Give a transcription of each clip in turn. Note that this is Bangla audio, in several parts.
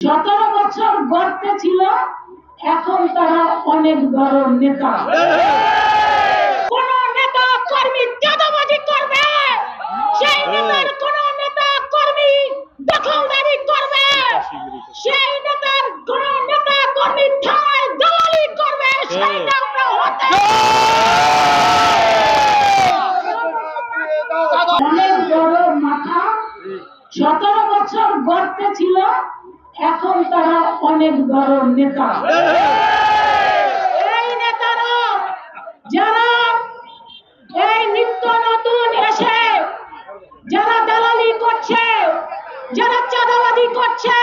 17 বছর গর্তে ছিল, এখন তারা অনেক বড় নেতা। কোন নেতা কর্মী চাঁদাবাজি করবে, সেই নেতার কোন নেতা কর্মী দখলদারি করবে, সেই নেতার কোন নেতা কর্মী থানায় দালালি করবে, সেইটা আমরা হতে অনেক বড় মাথা। 17 বছর গর্তে ছিল, এখন তারা অনেক বড় নেতা। এই নেতারা যারা এই নিত্য নতুন এসে যারা দালালি করছে, যারা চাঁদাবাজি করছে,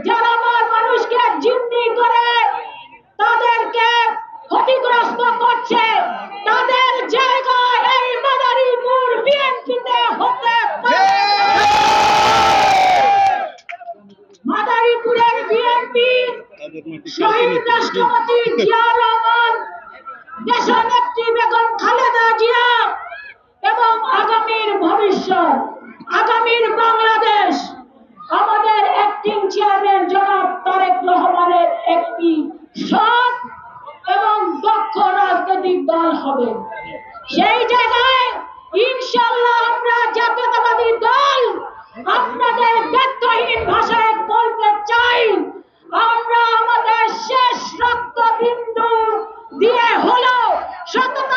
যারা আমার মানুষকে জিম্মি করে তাদেরকে ক্ষতিগ্রস্ত করছে, তাদের জায়গায় এই মাদারীপুর বিএনপিতে হতে পারে। মাদারীপুরের বিএনপি শহীদ রাষ্ট্রপতি জিয়াউর রহমান, দেশনেত্রী বেগম খালেদা জিয়া এবং আগামীর ভবিষ্যৎ, আগামীর বাংলাদেশ আমাদের অ্যাক্টিং চেয়ারম্যান জনাব তারেক রহমানের একটি সৎ এবং দক্ষ রাজনৈতিক দল হবে। সেই জায়গায় ইনশাআল্লাহ আমরা জাতীয়তাবাদী দল আপনাদের ব্যর্থহীন ভাষায় বলতে চাই, আমরা আমাদের শেষ রক্তবিন্দু দিয়ে হলো 17